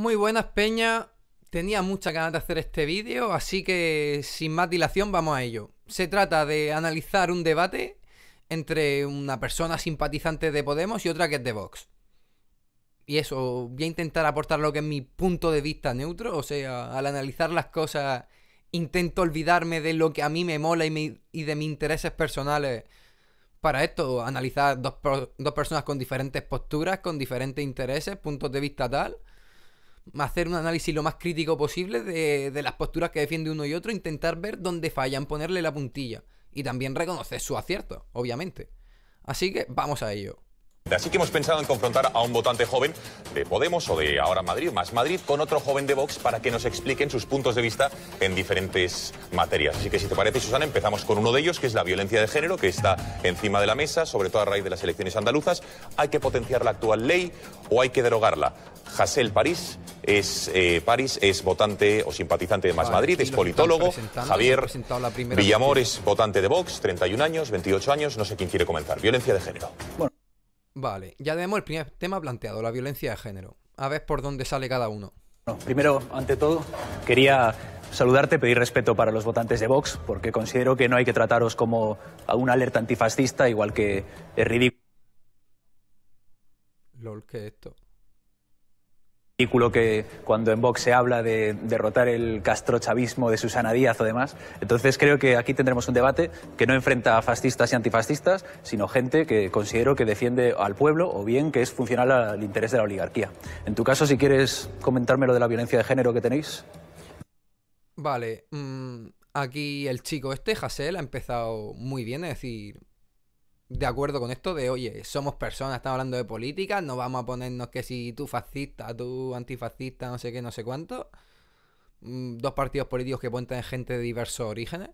Muy buenas, Peña. Tenía muchas ganas de hacer este vídeo, así que sin más dilación vamos a ello. Se trata de analizar un debate entre una persona simpatizante de Podemos y otra que es de Vox. Y eso, voy a intentar aportar lo que es mi punto de vista neutro, o sea, al analizar las cosas intento olvidarme de lo que a mí me mola y de mis intereses personales. Para esto, analizar dos personas con diferentes posturas, con diferentes intereses, puntos de vista tal. Hacer un análisis lo más crítico posible de las posturas que defiende uno y otro, intentar ver dónde fallan, ponerle la puntilla y también reconocer su acierto, obviamente. Así que vamos a ello. Así que hemos pensado en confrontar a un votante joven de Podemos o de Ahora Madrid, Más Madrid, con otro joven de Vox para que nos expliquen sus puntos de vista en diferentes materias. Así que si te parece, Susana, empezamos con uno de ellos, que es la violencia de género, que está encima de la mesa, sobre todo a raíz de las elecciones andaluzas. ¿Hay que potenciar la actual ley o hay que derogarla? Hasél París es votante o simpatizante de Más Madrid, es politólogo. Javier Villamor es votante de Vox, 31 años, 28 años, no sé quién quiere comenzar. Violencia de género. Bueno. Vale, ya tenemos el primer tema planteado, la violencia de género. A ver por dónde sale cada uno. Primero, ante todo, quería saludarte, pedir respeto para los votantes de Vox, porque considero que no hay que trataros como a una alerta antifascista, igual que es ridículo. LOL, ¿qué es esto? Ridículo que cuando en Vox se habla de derrotar el castrochavismo de Susana Díaz o demás. Entonces creo que aquí tendremos un debate que no enfrenta a fascistas y antifascistas, sino gente que considero que defiende al pueblo o bien que es funcional al interés de la oligarquía. En tu caso, si quieres comentarme lo de la violencia de género que tenéis. Vale, aquí el chico Hasél ha empezado muy bien, es decir, de acuerdo con esto de, oye, somos personas, estamos hablando de política, no vamos a ponernos que si tú fascista, tú antifascista, no sé qué, no sé cuánto. Dos partidos políticos que pueden tener gente de diversos orígenes.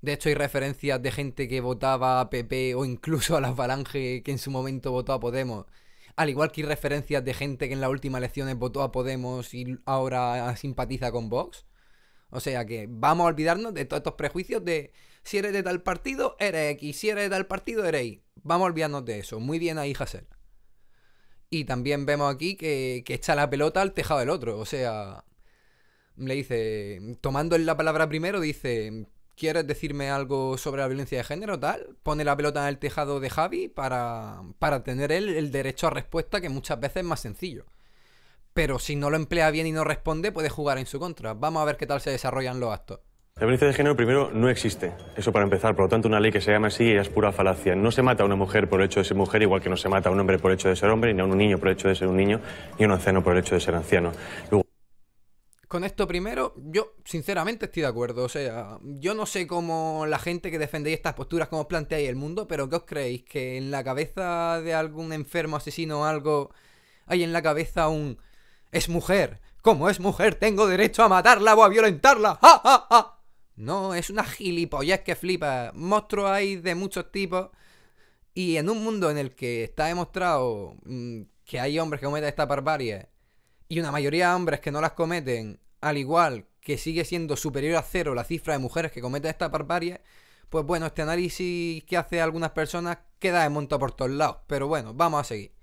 De hecho, hay referencias de gente que votaba a PP o incluso a la Falange que en su momento votó a Podemos. Al igual que hay referencias de gente que en las últimas elecciones votó a Podemos y ahora simpatiza con Vox. O sea que vamos a olvidarnos de todos estos prejuicios de si eres de tal partido, eres X, si eres de tal partido, eres Y. Vamos a olvidarnos de eso. Muy bien ahí, Hasél. Y también vemos aquí que echa la pelota al tejado del otro. O sea, le dice, tomando la palabra primero, dice, ¿quieres decirme algo sobre la violencia de género? Tal. Pone la pelota en el tejado de Javi para tener él el derecho a respuesta, que muchas veces es más sencillo. Pero si no lo emplea bien y no responde, puede jugar en su contra. Vamos a ver qué tal se desarrollan los actos. La violencia de género, primero, no existe. Eso para empezar. Por lo tanto, una ley que se llama así es pura falacia. No se mata a una mujer por el hecho de ser mujer, igual que no se mata a un hombre por el hecho de ser hombre, ni a un niño por el hecho de ser un niño, ni a un anciano por el hecho de ser anciano. Luego... Con esto primero, yo sinceramente estoy de acuerdo. O sea, yo no sé cómo la gente que defendéis estas posturas, cómo os planteáis el mundo, pero ¿qué os creéis? ¿Que en la cabeza de algún enfermo, asesino o algo, hay en la cabeza un... es mujer? Como es mujer, tengo derecho a matarla o a violentarla. ¡Ja, ja, ja! No, es una gilipollez que flipa. Monstruos hay de muchos tipos. Y en un mundo en el que está demostrado que hay hombres que cometen estas barbaries y una mayoría de hombres que no las cometen, al igual que sigue siendo superior a cero la cifra de mujeres que cometen estas barbaries, pues bueno, este análisis que hace algunas personas queda de monto por todos lados. Pero bueno, vamos a seguir.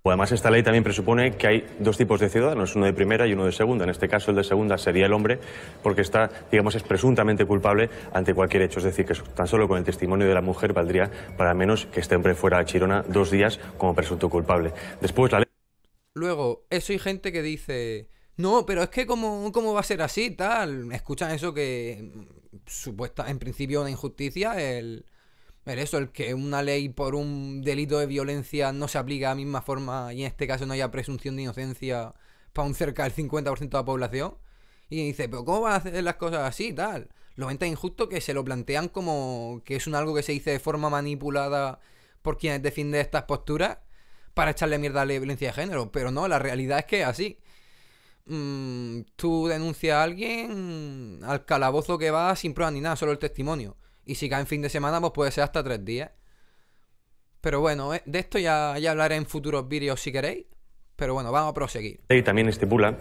Además, esta ley también presupone que hay dos tipos de ciudadanos, uno de primera y uno de segunda. En este caso, el de segunda sería el hombre, porque está, digamos, es presuntamente culpable ante cualquier hecho. Es decir, que tan solo con el testimonio de la mujer valdría para menos que este hombre fuera a Chirona 2 días como presunto culpable. Después, la ley... Luego, eso hay gente que dice, no, pero es que ¿cómo va a ser así? Tal. Escuchan eso que supuesta, en principio una injusticia, el que una ley por un delito de violencia no se aplica de la misma forma y en este caso no haya presunción de inocencia para un cerca del 50% de la población. Y dice, pero ¿cómo van a hacer las cosas así? Tal. Lo ven tan injusto que se lo plantean como que es algo que se dice de forma manipulada por quienes defienden estas posturas para echarle mierda a la violencia de género. Pero no, la realidad es que es así. Tú denuncias a alguien al calabozo que va sin pruebas ni nada, solo el testimonio. Y si cae en fin de semana, pues puede ser hasta 3 días. Pero bueno, de esto ya hablaré en futuros vídeos si queréis. Pero bueno, vamos a proseguir. La ley también estipula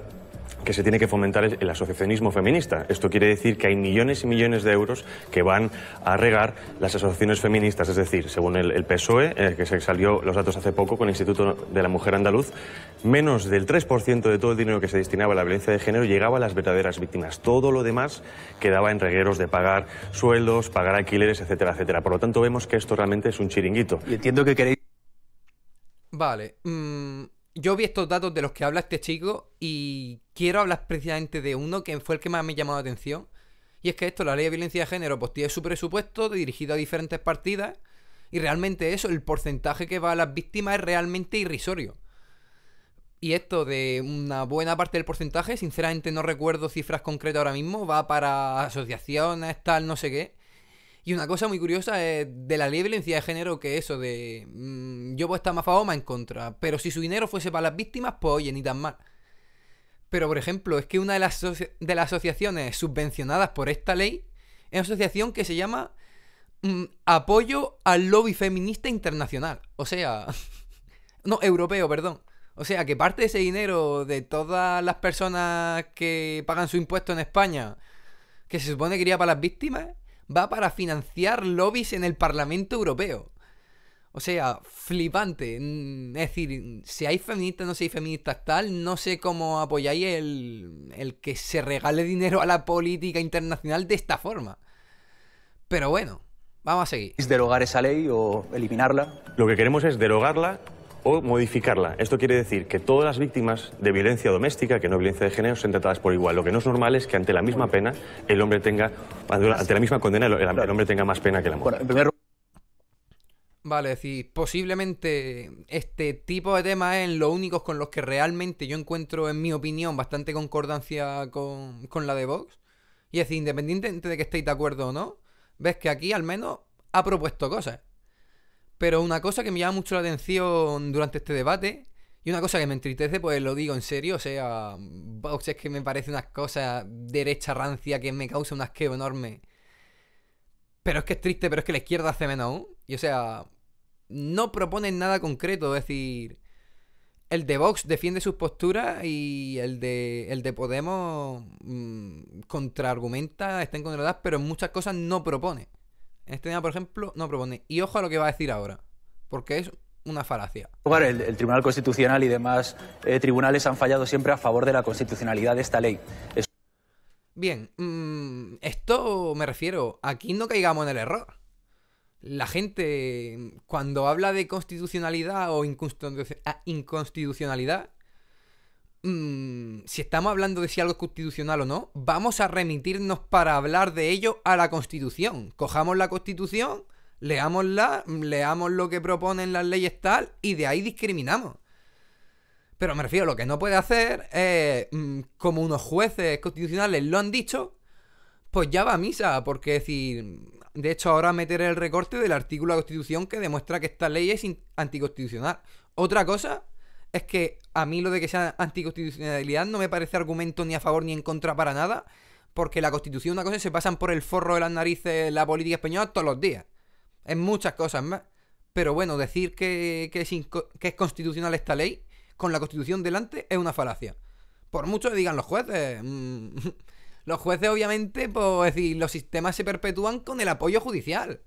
que se tiene que fomentar es el asociacionismo feminista. Esto quiere decir que hay millones y millones de euros que van a regar las asociaciones feministas. Es decir, según el PSOE, que se salió los datos hace poco con el Instituto de la Mujer Andaluz, menos del 3% de todo el dinero que se destinaba a la violencia de género llegaba a las verdaderas víctimas. Todo lo demás quedaba en regueros de pagar sueldos, pagar alquileres, etcétera, etcétera. Por lo tanto, vemos que esto realmente es un chiringuito. Y entiendo que queréis... Vale, yo vi estos datos de los que habla este chico y quiero hablar precisamente de uno que fue el que más me llamó la atención. Y es que la ley de violencia de género, pues tiene su presupuesto dirigido a diferentes partidas y realmente eso, el porcentaje que va a las víctimas es realmente irrisorio. Y esto de una buena parte del porcentaje, sinceramente no recuerdo cifras concretas ahora mismo, va para asociaciones, tal, no sé qué. Y una cosa muy curiosa es de la ley de violencia de género, que eso de... yo puedo estar más a favor o más en contra, pero si su dinero fuese para las víctimas, pues oye, ni tan mal. Pero, por ejemplo, es que una de las asociaciones subvencionadas por esta ley es una asociación que se llama Apoyo al Lobby Feminista Internacional. O sea... no, europeo, perdón. O sea, que parte de ese dinero de todas las personas que pagan su impuesto en España, que se supone que iría para las víctimas, va para financiar lobbies en el Parlamento Europeo. O sea, flipante. Es decir, si hay feministas, no seáis feministas tal, no sé cómo apoyáis el que se regale dinero a la política internacional de esta forma. Pero bueno, vamos a seguir. ¿Derogar esa ley o eliminarla? Lo que queremos es derogarla o modificarla. Esto quiere decir que todas las víctimas de violencia doméstica, que no violencia de género, sean tratadas por igual. Lo que no es normal es que ante la misma pena el hombre tenga, ante la misma condena el hombre tenga más pena que la mujer. Bueno, en primer lugar... Vale, es decir, posiblemente este tipo de temas es lo únicos con los que realmente yo encuentro, en mi opinión, bastante concordancia con la de Vox. Y es decir, independientemente de que estéis de acuerdo o no, ves que aquí al menos ha propuesto cosas. Pero una cosa que me llama mucho la atención durante este debate, y una cosa que me entristece, pues lo digo en serio, o sea, Vox es que me parece una cosa derecha rancia que me causa un asqueo enorme. Pero es que es triste, pero es que la izquierda hace menos aún. Y o sea, no proponen nada concreto, es decir, el de Vox defiende sus posturas y el de Podemos contraargumenta, está en contra, pero en muchas cosas no propone. En este tema, por ejemplo, no propone. Y ojo a lo que va a decir ahora, porque es una falacia. El Tribunal Constitucional y demás tribunales han fallado siempre a favor de la constitucionalidad de esta ley. Bien, esto me refiero, aquí no caigamos en el error. La gente, cuando habla de constitucionalidad o inconstitucionalidad, si estamos hablando de si algo es constitucional o no, vamos a remitirnos para hablar de ello a la Constitución. Cojamos la Constitución, leámosla, leamos lo que proponen las leyes tal, y de ahí discriminamos. Pero me refiero, lo que no puede hacer es, como unos jueces constitucionales lo han dicho, pues ya va a misa, porque es decir, de hecho ahora meteré el recorte del artículo de la Constitución que demuestra que esta ley es anticonstitucional. Otra cosa es que a mí lo de que sea anticonstitucionalidad no me parece argumento ni a favor ni en contra para nada, porque la Constitución, una cosa es, se pasan por el forro de las narices la política española todos los días. En muchas cosas más. Pero bueno, decir que es constitucional esta ley, con la Constitución delante, es una falacia. Por mucho que digan los jueces. Los jueces, obviamente, pues es decir, los sistemas se perpetúan con el apoyo judicial.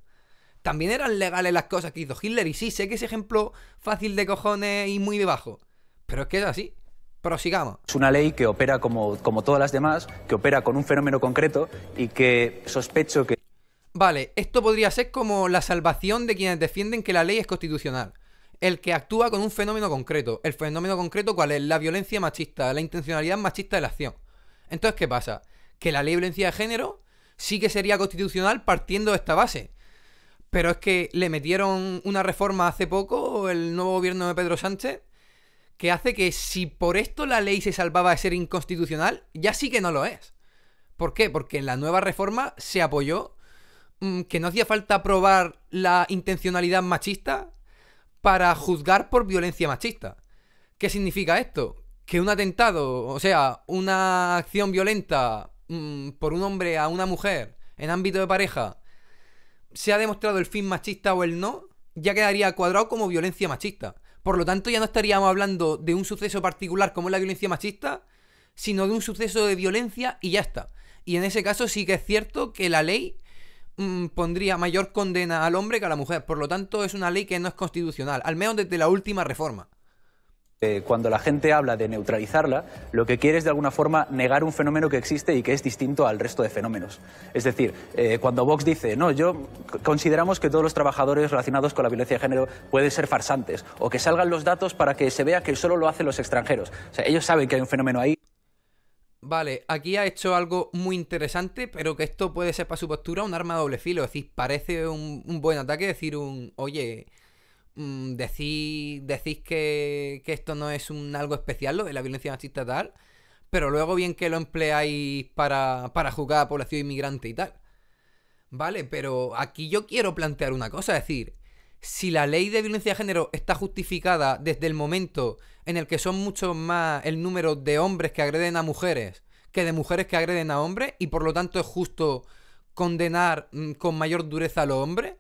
También eran legales las cosas que hizo Hitler. Y sí, sé que es ejemplo fácil de cojones y muy de bajo, pero es que es así. Prosigamos. Es una ley que opera como todas las demás, que opera con un fenómeno concreto y que sospecho que... Vale, esto podría ser como la salvación de quienes defienden que la ley es constitucional. El que actúa con un fenómeno concreto. ¿El fenómeno concreto cuál es? La violencia machista, la intencionalidad machista de la acción. Entonces, ¿qué pasa? Que la ley de violencia de género sí que sería constitucional partiendo de esta base. Pero es que le metieron una reforma hace poco, el nuevo gobierno de Pedro Sánchez, que hace que si por esto la ley se salvaba de ser inconstitucional, ya sí que no lo es. ¿Por qué? Porque en la nueva reforma se apoyó que no hacía falta probar la intencionalidad machista para juzgar por violencia machista. ¿Qué significa esto? Que un atentado, o sea, una acción violenta por un hombre a una mujer en ámbito de pareja, se ha demostrado el fin machista o el no, ya quedaría cuadrado como violencia machista. Por lo tanto, ya no estaríamos hablando de un suceso particular como es la violencia machista, sino de un suceso de violencia y ya está. Y en ese caso sí que es cierto que la ley pondría mayor condena al hombre que a la mujer. Por lo tanto, es una ley que no es constitucional, al menos desde la última reforma. Cuando la gente habla de neutralizarla, lo que quiere es de alguna forma negar un fenómeno que existe y que es distinto al resto de fenómenos. Es decir, cuando Vox dice, no, consideramos que todos los trabajadores relacionados con la violencia de género pueden ser farsantes, o que salgan los datos para que se vea que solo lo hacen los extranjeros. O sea, ellos saben que hay un fenómeno ahí. Vale, aquí ha hecho algo muy interesante, pero que esto puede ser para su postura un arma de doble filo. Es decir, parece un buen ataque decir oye, decís que esto no es algo especial, lo de la violencia machista tal, pero luego bien que lo empleáis para juzgar a la población inmigrante y tal. Vale, pero aquí yo quiero plantear una cosa, es decir, si la ley de violencia de género está justificada desde el momento en el que son mucho más el número de hombres que agreden a mujeres que de mujeres que agreden a hombres, y por lo tanto es justo condenar con mayor dureza a los hombres,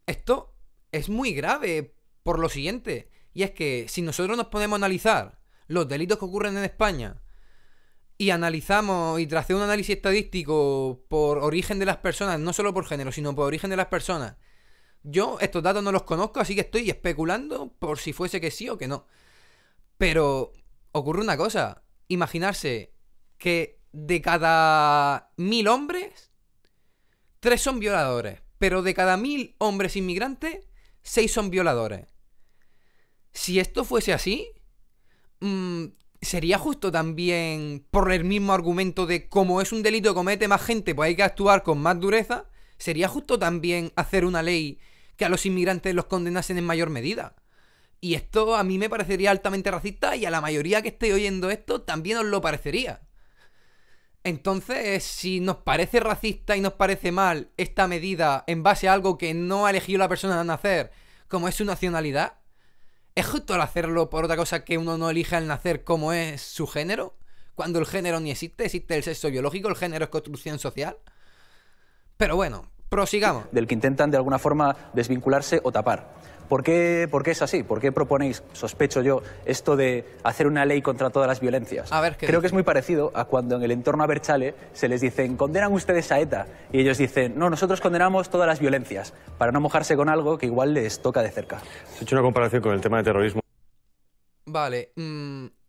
esto es muy grave por lo siguiente, y es que si nosotros nos ponemos a analizar los delitos que ocurren en España y analizamos y tras hacer un análisis estadístico por origen de las personas, no solo por género, sino por origen de las personas, yo estos datos no los conozco, así que estoy especulando por si fuese que sí o que no. Pero ocurre una cosa, imaginarse que de cada 1000 hombres, 3 son violadores, pero de cada 1000 hombres inmigrantes, 6 son violadores. Si esto fuese así, sería justo también por el mismo argumento de como es un delito que comete más gente, pues hay que actuar con más dureza. Sería justo también hacer una ley que a los inmigrantes los condenasen en mayor medida. Y esto a mí me parecería altamente racista, y a la mayoría que esté oyendo esto también os lo parecería. Entonces, si nos parece racista y nos parece mal esta medida en base a algo que no ha elegido la persona al nacer, como es su nacionalidad, ¿es justo al hacerlo por otra cosa que uno no elija al nacer como es su género? Cuando el género ni existe, existe el sexo biológico, el género es construcción social. Pero bueno, prosigamos. Del que intentan de alguna forma desvincularse o tapar. ¿Por qué es así? ¿Por qué proponéis, sospecho yo, esto de hacer una ley contra todas las violencias? A ver, creo que es muy parecido a cuando en el entorno Abertzale se les dicen, ¿condenan ustedes a ETA? Y ellos dicen, no, nosotros condenamos todas las violencias, para no mojarse con algo que igual les toca de cerca. He hecho una comparación con el tema de terrorismo. Vale,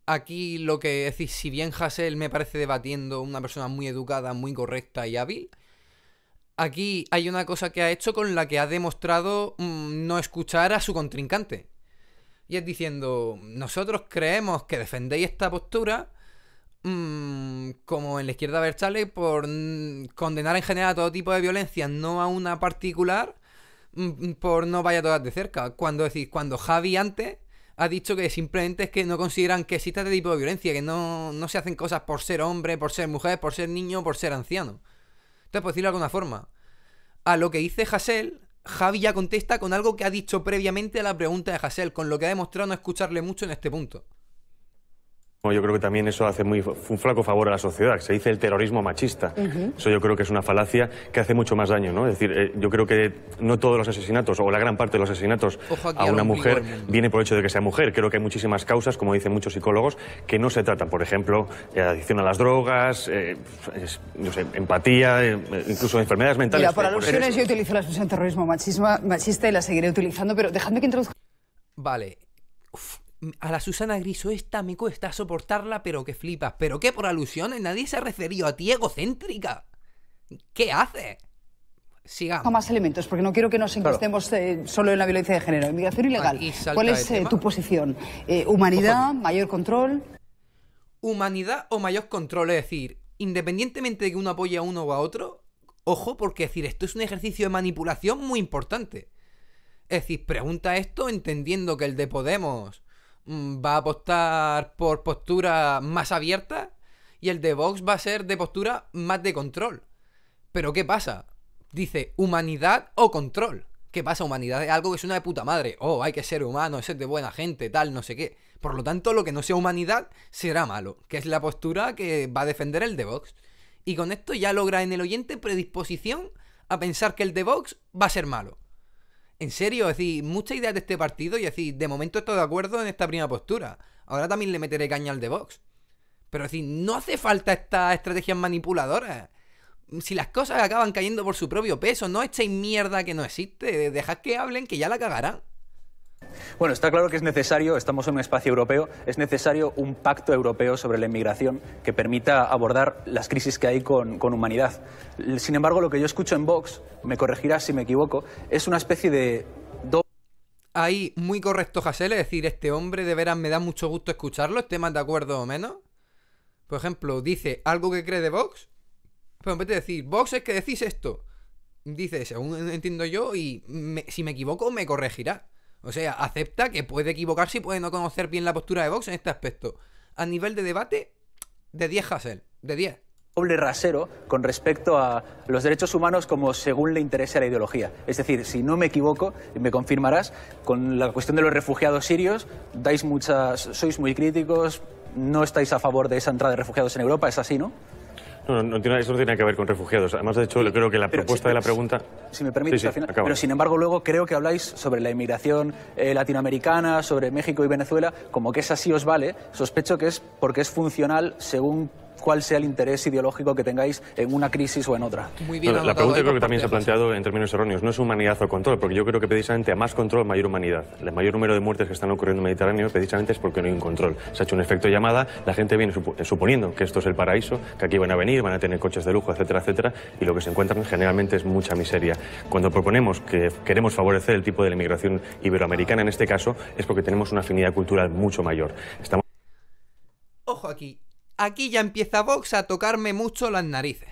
aquí lo que decís, si bien Hasél me parece debatiendo una persona muy educada, muy correcta y hábil, aquí hay una cosa que ha hecho con la que ha demostrado no escuchar a su contrincante. Y es diciendo, nosotros creemos que defendéis esta postura, como en la izquierda Abertzale, por condenar en general a todo tipo de violencia, no a una particular, por no vaya todas de cerca. Cuando Javi antes ha dicho que simplemente es que no consideran que exista este tipo de violencia, que no se hacen cosas por ser hombre, por ser mujer, por ser niño, por ser anciano. Entonces, por decirlo de alguna forma, a lo que dice Hasél, Javi ya contesta con algo que ha dicho previamente a la pregunta de Hasél, con lo que ha demostrado no escucharle mucho en este punto. Yo creo que también eso hace un flaco favor a la sociedad. Se dice el terrorismo machista. Eso yo creo que es una falacia que hace mucho más daño, ¿no? Es decir, yo creo que no todos los asesinatos, o la gran parte de los asesinatos a una mujer viene por el hecho de que sea mujer. Creo que hay muchísimas causas, como dicen muchos psicólogos, que no se tratan. Por ejemplo, adicción a las drogas, no sé, empatía, incluso enfermedades mentales. Mira, por alusiones yo utilizo la expresión terrorismo machista y la seguiré utilizando, pero dejadme que introduzca... Vale. A la Susana Griso esta me cuesta soportarla, pero que flipas. ¿Pero qué por alusiones? Nadie se ha referido a ti, egocéntrica. ¿Qué haces? Sigamos. Más elementos, porque no quiero que nos enquistemos solo en la violencia de género. Inmigración ilegal. ¿Cuál es tu posición? ¿Humanidad? ¿Mayor control? Humanidad o mayor control. Es decir, independientemente de que uno apoye a uno o a otro, ojo, porque decir, esto es un ejercicio de manipulación muy importante. Es decir, pregunta esto entendiendo que el de Podemos va a apostar por postura más abierta y el de Vox va a ser de postura más de control. Pero ¿qué pasa? Dice humanidad o control. ¿Qué pasa? Humanidad es algo que suena de puta madre. Oh, hay que ser humano, ser de buena gente, tal, no sé qué. Por lo tanto, lo que no sea humanidad será malo, que es la postura que va a defender el de Vox. Y con esto ya logra en el oyente predisposición a pensar que el de Vox va a ser malo. En serio, es decir, muchas ideas de este partido y decir, de momento estoy de acuerdo en esta primera postura. Ahora también le meteré caña al de Vox. Pero es decir, no hace falta estas estrategias manipuladoras. Si las cosas acaban cayendo por su propio peso, no echéis mierda que no existe. Dejad que hablen, que ya la cagarán. Bueno, está claro que es necesario, estamos en un espacio europeo, es necesario un pacto europeo sobre la inmigración que permita abordar las crisis que hay con humanidad. Sin embargo, lo que yo escucho en Vox, me corregirás si me equivoco, es una especie de... Ahí, muy correcto, Hasél, es decir, este hombre de veras me da mucho gusto escucharlo, esté más de acuerdo o menos. Por ejemplo, dice algo que cree de Vox, pero en vez de decir, Vox es que decís esto, dice, según entiendo yo, y si me equivoco me corregirá. O sea, acepta que puede equivocarse y puede no conocer bien la postura de Vox en este aspecto. A nivel de debate, de 10 Hasél, de 10. Doble rasero con respecto a los derechos humanos como según le interese a la ideología. Es decir, si no me equivoco, y me confirmarás, con la cuestión de los refugiados sirios, sois muy críticos, no estáis a favor de esa entrada de refugiados en Europa, ¿es así, no? No, eso no tiene que ver con refugiados. Además, de hecho, yo creo que la propuesta de la pregunta... Si me permites, sí, al final. acaba. Pero, sin embargo, luego creo que habláis sobre la inmigración latinoamericana, sobre México y Venezuela, como que esa sí os vale. Sospecho que es porque es funcional según cuál sea el interés ideológico que tengáis en una crisis o en otra. Muy bien la pregunta creo que también se ha planteado en términos erróneos. No es humanidad o control, porque yo creo que precisamente a más control, mayor humanidad. El mayor número de muertes que están ocurriendo en el Mediterráneo precisamente es porque no hay un control. Se ha hecho un efecto llamada, la gente viene suponiendo que esto es el paraíso, que aquí van a venir, van a tener coches de lujo, etcétera, etcétera, y lo que se encuentran generalmente es mucha miseria. Cuando proponemos que queremos favorecer el tipo de la inmigración iberoamericana, en este caso, es porque tenemos una afinidad cultural mucho mayor. Ojo aquí. Aquí ya empieza Vox a tocarme mucho las narices.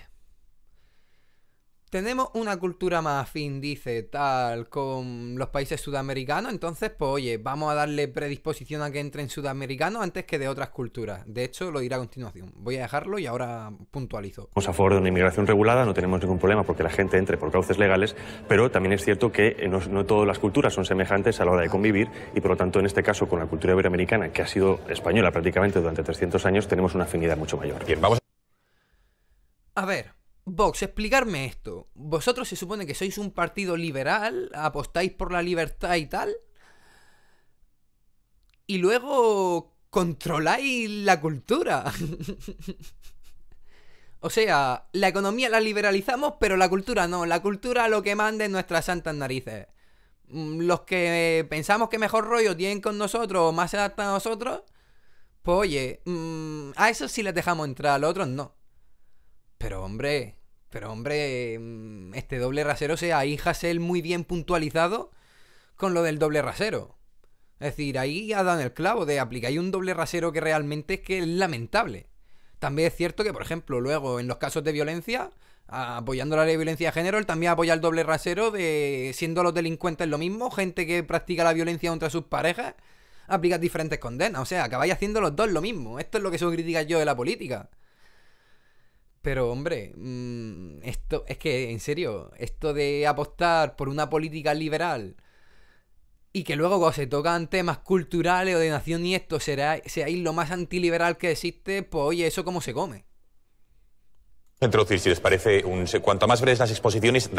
Tenemos una cultura más afín, dice, tal, con los países sudamericanos. Entonces, pues oye, vamos a darle predisposición a que entren sudamericanos antes que de otras culturas. De hecho, lo diré a continuación. Voy a dejarlo y ahora puntualizo. Estamos a favor de una inmigración regulada, no tenemos ningún problema porque la gente entre por cauces legales, pero también es cierto que no todas las culturas son semejantes a la hora de convivir y, por lo tanto, en este caso, con la cultura iberoamericana, que ha sido española prácticamente durante 300 años, tenemos una afinidad mucho mayor. Bien, vamos a ver, Vox, explicarme esto. Vosotros se supone que sois un partido liberal, apostáis por la libertad y tal, y luego controláis la cultura. O sea, la economía la liberalizamos, pero la cultura no. La cultura lo que manda es nuestras santas narices. Los que pensamos que mejor rollo tienen con nosotros o más se adaptan a nosotros, pues oye, a esos sí les dejamos entrar, a los otros no. Pero hombre, este doble rasero, o sea, ahí Hasél muy bien puntualizado con lo del doble rasero. Es decir, ahí ha dado en el clavo de aplicar un doble rasero que realmente es que es lamentable. También es cierto que, por ejemplo, luego en los casos de violencia, apoyando la ley de violencia de género, él también apoya el doble rasero de, siendo los delincuentes lo mismo, gente que practica la violencia contra sus parejas, aplica diferentes condenas. O sea, acabáis haciendo los dos lo mismo. Esto es lo que suelo criticar yo de la política. Pero, hombre, esto es que, en serio, esto de apostar por una política liberal y que luego cuando se tocan temas culturales o de nación y esto seáis lo más antiliberal que existe, pues oye, ¿eso cómo se come? Introducir, si les parece, cuanto más breves las exposiciones...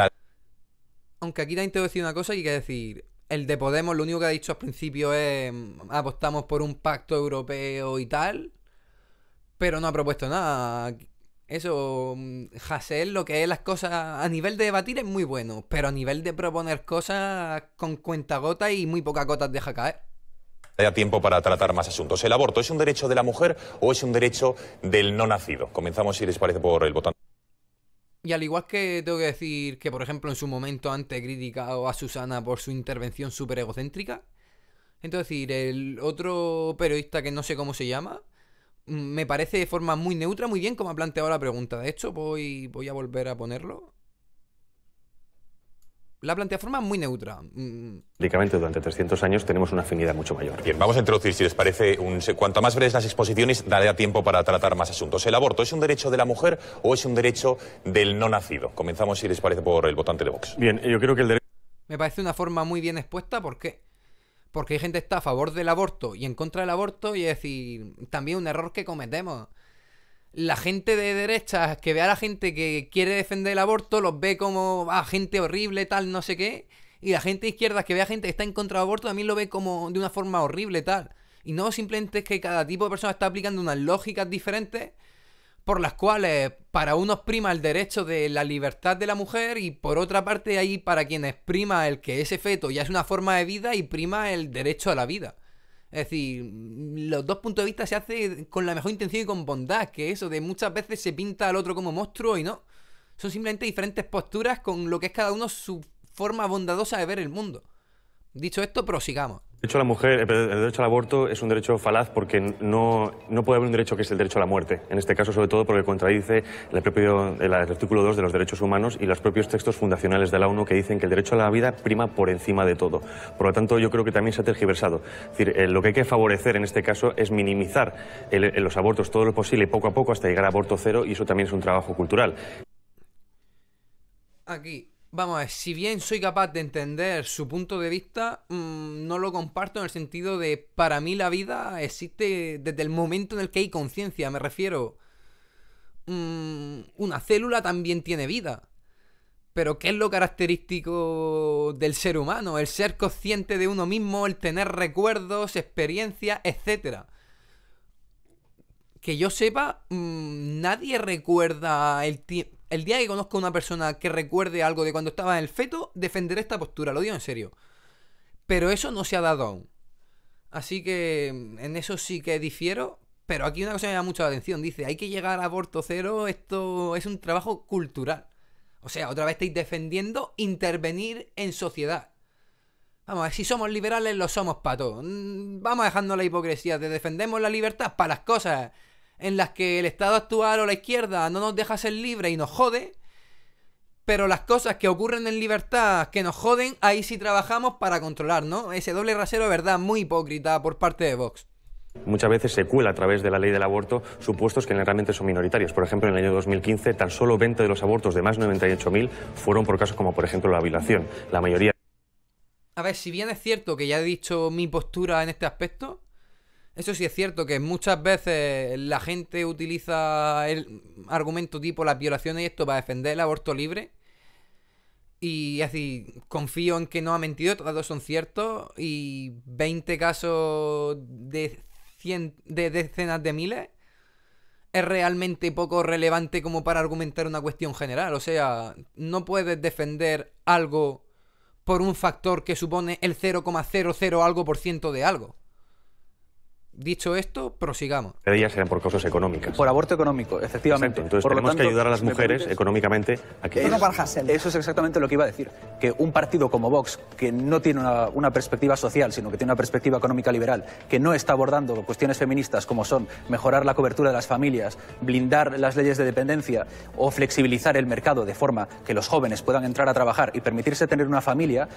Aunque aquí te ha introducido una cosa y hay que decir, el de Podemos lo único que ha dicho al principio es apostamos por un pacto europeo y tal, pero no ha propuesto nada. Eso, Hasél, lo que es las cosas a nivel de debatir es muy bueno, pero a nivel de proponer cosas con cuentagotas y muy pocas gotas deja caer. Haya tiempo para tratar más asuntos. ¿El aborto es un derecho de la mujer o es un derecho del no nacido? Comenzamos, si les parece, por el votante. Y al igual que tengo que decir que, por ejemplo, en su momento antes he criticado a Susana por su intervención súper egocéntrica, entonces decir, el otro periodista que no sé cómo se llama, me parece de forma muy neutra, muy bien como ha planteado la pregunta. De hecho, voy a volver a ponerlo. La plantea de forma muy neutra. Prácticamente durante 300 años tenemos una afinidad mucho mayor. Bien, vamos a introducir, si les parece, cuanto más breves las exposiciones, daré tiempo para tratar más asuntos. ¿El aborto es un derecho de la mujer o es un derecho del no nacido? Comenzamos, si les parece, por el votante de Vox. Bien, yo creo que el derecho... Me parece una forma muy bien expuesta. ¿Por qué? Porque hay gente que está a favor del aborto y en contra del aborto, y es decir, también un error que cometemos. La gente de derechas que ve a la gente que quiere defender el aborto, los ve como gente horrible, tal, no sé qué. Y la gente de izquierdas que ve a gente que está en contra del aborto también lo ve como de una forma horrible, tal. Y no simplemente es que cada tipo de persona está aplicando unas lógicas diferentes por las cuales para unos prima el derecho de la libertad de la mujer y por otra parte hay para quienes prima el que ese feto ya es una forma de vida y prima el derecho a la vida. Es decir, los dos puntos de vista se hace con la mejor intención y con bondad, que eso de muchas veces se pinta al otro como monstruo y no. Son simplemente diferentes posturas con lo que es cada uno su forma bondadosa de ver el mundo. Dicho esto, prosigamos. El derecho a la mujer, el derecho al aborto es un derecho falaz porque no puede haber un derecho que es el derecho a la muerte. En este caso, sobre todo, porque contradice el artículo 2 de los derechos humanos y los propios textos fundacionales de la ONU que dicen que el derecho a la vida prima por encima de todo. Por lo tanto, yo creo que también se ha tergiversado. Es decir, lo que hay que favorecer en este caso es minimizar los abortos todo lo posible, poco a poco, hasta llegar a aborto cero, y eso también es un trabajo cultural. Aquí. Vamos a ver, si bien soy capaz de entender su punto de vista, no lo comparto en el sentido de, para mí la vida existe desde el momento en el que hay conciencia, me refiero. Una célula también tiene vida. Pero ¿qué es lo característico del ser humano? El ser consciente de uno mismo, el tener recuerdos, experiencias, etcétera. Que yo sepa, nadie recuerda el tiempo. El día que conozco a una persona que recuerde algo de cuando estaba en el feto, defenderé esta postura, lo digo en serio. Pero eso no se ha dado aún. Así que en eso sí que difiero. Pero aquí una cosa me llama mucho la atención. Dice, hay que llegar a aborto cero, esto es un trabajo cultural. O sea, otra vez estáis defendiendo intervenir en sociedad. Vamos a ver, si somos liberales, lo somos para todo. Vamos dejando la hipocresía de defendemos la libertad para las cosas en las que el Estado actual o la izquierda no nos deja ser libres y nos jode, pero las cosas que ocurren en libertad que nos joden, ahí sí trabajamos para controlar, ¿no? Ese doble rasero de verdad muy hipócrita por parte de Vox. Muchas veces se cuela a través de la ley del aborto supuestos que realmente son minoritarios. Por ejemplo, en el año 2015, tan solo 20 de los abortos de más de 98.000 fueron por casos como, por ejemplo, la violación. La mayoría... A ver, si bien es cierto que ya he dicho mi postura en este aspecto, eso sí es cierto que muchas veces la gente utiliza el argumento tipo las violaciones y esto para defender el aborto libre. Y es decir, confío en que no ha mentido, todos dos son ciertos. Y 20 casos de decenas de miles es realmente poco relevante como para argumentar una cuestión general. O sea, no puedes defender algo por un factor que supone el 0,00 algo por ciento de algo. Dicho esto, prosigamos. De ellas eran por causas económicas. Por aborto económico, efectivamente. Exacto. Entonces tenemos que ayudar a las mujeres económicamente a que... Eso es exactamente lo que iba a decir. Que un partido como Vox, que no tiene una perspectiva social, sino que tiene una perspectiva económica liberal, que no está abordando cuestiones feministas como son mejorar la cobertura de las familias, blindar las leyes de dependencia o flexibilizar el mercado de forma que los jóvenes puedan entrar a trabajar y permitirse tener una familia...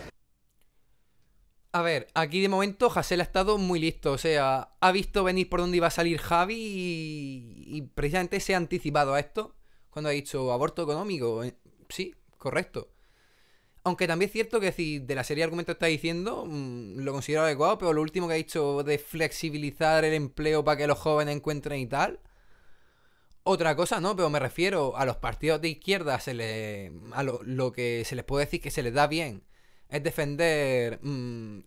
A ver, aquí de momento Hasél ha estado muy listo, o sea, ha visto venir por dónde iba a salir Javi y precisamente se ha anticipado a esto cuando ha dicho aborto económico. Sí, correcto. Aunque también es cierto que si de la serie de argumentos que está diciendo, lo considero adecuado, pero lo último que ha dicho de flexibilizar el empleo para que los jóvenes encuentren y tal, otra cosa no, pero me refiero a los partidos de izquierda, lo que se les puede decir que se les da bien es defender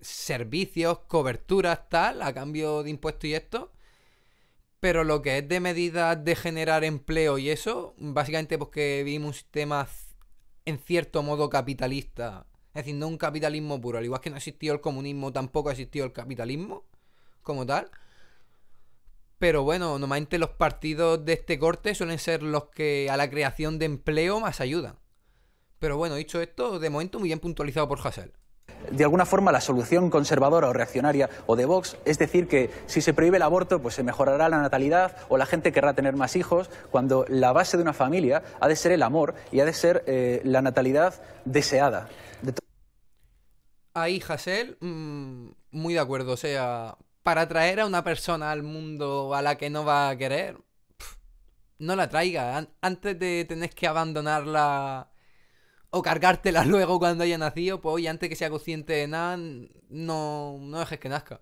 servicios, coberturas, tal, a cambio de impuestos y esto. Pero lo que es de medidas de generar empleo y eso, básicamente porque vivimos un sistema en cierto modo capitalista. Es decir, no un capitalismo puro. Al igual que no existió el comunismo, tampoco existió el capitalismo como tal. Pero bueno, normalmente los partidos de este corte suelen ser los que a la creación de empleo más ayudan. Pero bueno, dicho esto, de momento muy bien puntualizado por Hasél. De alguna forma la solución conservadora o reaccionaria o de Vox es decir que si se prohíbe el aborto pues se mejorará la natalidad o la gente querrá tener más hijos, cuando la base de una familia ha de ser el amor y ha de ser la natalidad deseada. Ahí Hasél, muy de acuerdo, o sea, para traer a una persona al mundo a la que no va a querer, no la traiga, antes de tener que abandonarla o cargártela luego cuando haya nacido, pues oye, antes que sea consciente de nada, no dejes que nazca.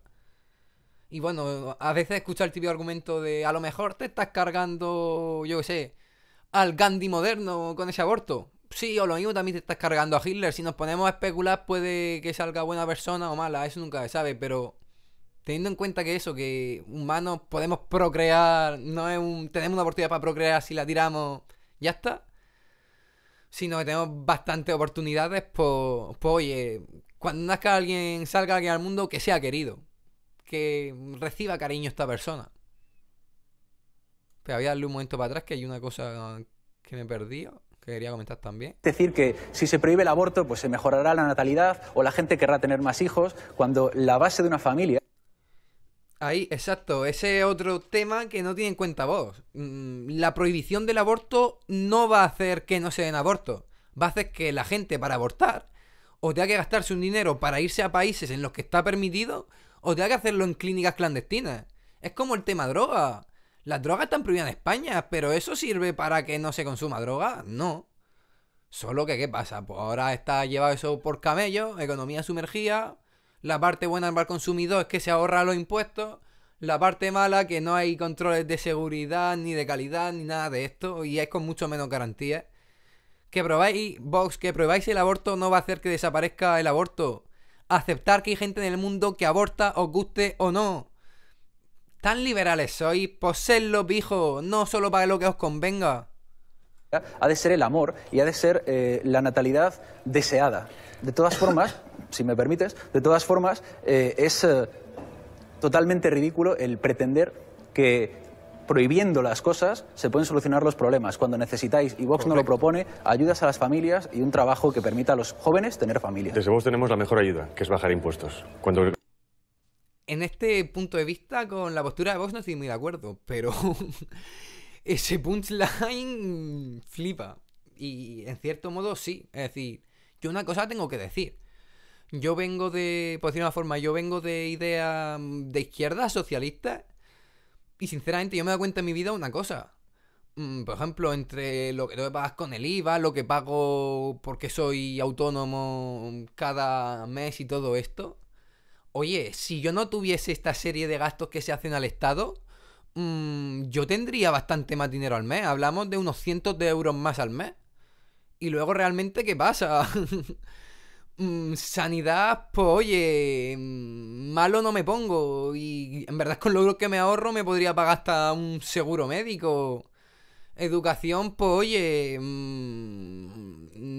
Y bueno, a veces escucho el típico argumento de a lo mejor te estás cargando, yo qué sé, al Gandhi moderno con ese aborto. Sí, o lo mismo también te estás cargando a Hitler. Si nos ponemos a especular puede que salga buena persona o mala, eso nunca se sabe, pero teniendo en cuenta que eso, que humanos podemos procrear, no es tenemos una oportunidad para procrear si la tiramos, ya está, sino que tenemos bastantes oportunidades, pues oye, cuando salga alguien al mundo, que sea querido, que reciba cariño esta persona. Pero voy a darle un momento para atrás, que hay una cosa que me he perdido, que quería comentar también. Es decir, que si se prohíbe el aborto, pues se mejorará la natalidad o la gente querrá tener más hijos, cuando la base de una familia... Ahí, exacto, ese es otro tema que no tiene en cuenta vos. La prohibición del aborto no va a hacer que no se den abortos. Va a hacer que la gente, para abortar, o tenga que gastarse un dinero para irse a países en los que está permitido, o tenga que hacerlo en clínicas clandestinas. Es como el tema droga. Las drogas están prohibidas en España, pero ¿eso sirve para que no se consuma droga? No. Solo que, ¿qué pasa? Pues ahora está llevado eso por camello, economía sumergida. La parte buena para el consumidor es que se ahorra los impuestos. La parte mala, que no hay controles de seguridad, ni de calidad, ni nada de esto. Y es con mucho menos garantías. Que probáis, Vox, que probáis el aborto no va a hacer que desaparezca el aborto. Aceptar que hay gente en el mundo que aborta, os guste o no. Tan liberales sois, poseedlo, pijo, no solo para lo que os convenga. Ha de ser el amor y ha de ser la natalidad deseada. De todas formas, si me permites, es totalmente ridículo el pretender que prohibiendo las cosas se pueden solucionar los problemas. Cuando necesitáis, y Vox no lo propone, ayudas a las familias y un trabajo que permita a los jóvenes tener familias. Desde Vox tenemos la mejor ayuda, que es bajar impuestos. En este punto de vista, con la postura de Vox no estoy muy de acuerdo, pero ese punchline flipa. Y en cierto modo sí. Es decir, yo una cosa tengo que decir. Yo vengo de, por decir una forma, ideas de izquierda, socialista. Y sinceramente yo me he dado cuenta en mi vida una cosa. Por ejemplo, entre lo que tengo que pagar con el IVA, lo que pago porque soy autónomo cada mes y todo esto. Oye, si yo no tuviese esta serie de gastos que se hacen al Estado, yo tendría bastante más dinero al mes. Hablamos de unos cientos de euros más al mes. Y luego realmente, ¿qué pasa? Sanidad, pues oye, malo no me pongo. Y en verdad con lo euros que me ahorro me podría pagar hasta un seguro médico. Educación, pues oye,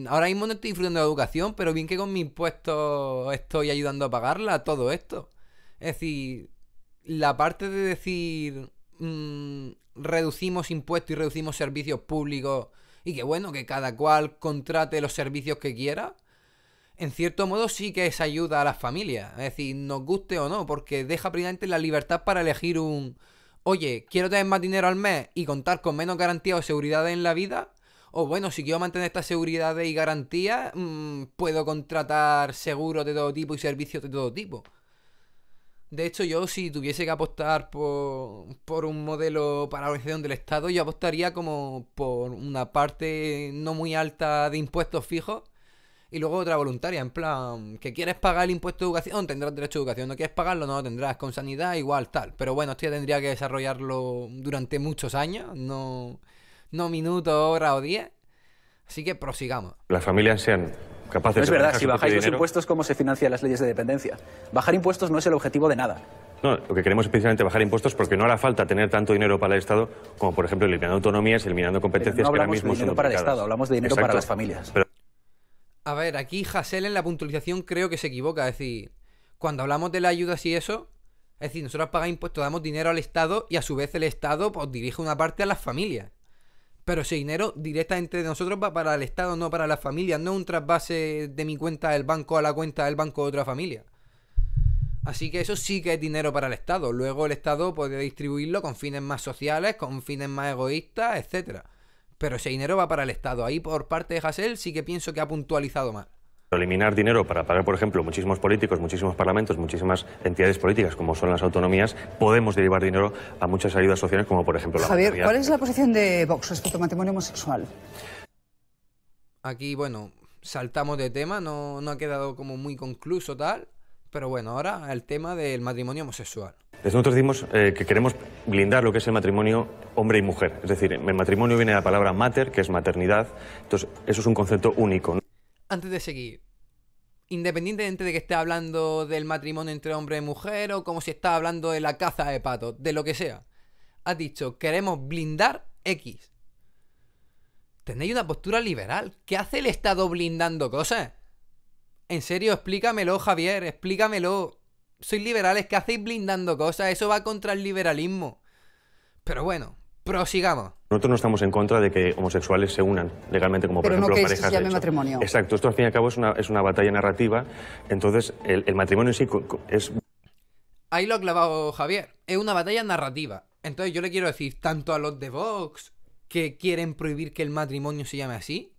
ahora mismo no estoy disfrutando de educación, pero bien que con mis impuestos estoy ayudando a pagarla, todo esto. Es decir, la parte de decir reducimos impuestos y reducimos servicios públicos y que bueno, que cada cual contrate los servicios que quiera, en cierto modo sí que es ayuda a las familias. Es decir, nos guste o no, porque deja precisamente la libertad para elegir oye, quiero tener más dinero al mes y contar con menos garantías o seguridad en la vida. O bueno, si quiero mantener estas seguridades y garantías, puedo contratar seguros de todo tipo y servicios de todo tipo. De hecho, yo si tuviese que apostar por un modelo para la organización del Estado, yo apostaría como por una parte no muy alta de impuestos fijos y luego otra voluntaria, en plan, que quieres pagar el impuesto de educación, tendrás derecho a educación, no quieres pagarlo, no lo tendrás, con sanidad igual, tal. Pero bueno, esto ya tendría que desarrollarlo durante muchos años, no minutos, horas o días. Así que prosigamos. Las familias sean capaces de... No es verdad, si bajáis los impuestos, ¿cómo se financian las leyes de dependencia? Bajar impuestos no es el objetivo de nada. No, lo que queremos es precisamente bajar impuestos porque no hará falta tener tanto dinero para el Estado como, por ejemplo, eliminando autonomías, eliminando competencias no que ahora mismo de dinero son para el duplicadas. Estado, hablamos de dinero para las familias. Pero... A ver, aquí Hasél en la puntualización creo que se equivoca. Es decir, cuando hablamos de las ayudas y eso, es decir, nosotros pagamos impuestos, damos dinero al Estado y a su vez el Estado pues dirige una parte a las familias. Pero ese dinero directamente de nosotros va para el Estado, no para las familias. No es un trasvase de mi cuenta del banco a la cuenta del banco de otra familia. Así que eso sí que es dinero para el Estado. Luego el Estado puede distribuirlo con fines más sociales, con fines más egoístas, etcétera. Pero ese dinero va para el Estado. Ahí por parte de Hasél sí que pienso que ha puntualizado mal. Eliminar dinero para pagar, por ejemplo, muchísimos políticos, muchísimos parlamentos, muchísimas entidades políticas, como son las autonomías, podemos derivar dinero a muchas ayudas sociales, como por ejemplo la Javier, maternidad. ¿cuál es la posición de Vox respecto al matrimonio homosexual? Aquí, bueno, saltamos de tema, no ha quedado como muy concluso tal, pero bueno, ahora el tema del matrimonio homosexual. Nosotros decimos que queremos blindar lo que es el matrimonio hombre y mujer. Es decir, el matrimonio viene de la palabra mater, que es maternidad, entonces eso es un concepto único, ¿no? Antes de seguir, independientemente de que esté hablando del matrimonio entre hombre y mujer o como si está hablando de la caza de patos, de lo que sea, has dicho, queremos blindar X. Tenéis una postura liberal. ¿Qué hace el Estado blindando cosas? En serio, explícamelo, Javier, explícamelo. Sois liberales, ¿qué hacéis blindando cosas? Eso va contra el liberalismo. Pero bueno, prosigamos. Nosotros no estamos en contra de que homosexuales se unan legalmente, como por pero ejemplo no que parejas se llame de hecho. Matrimonio. Exacto, esto al fin y al cabo es una batalla narrativa. Entonces, el matrimonio en sí es... Ahí lo ha clavado Javier. Es una batalla narrativa. Entonces yo le quiero decir tanto a los de Vox, que quieren prohibir que el matrimonio se llame así,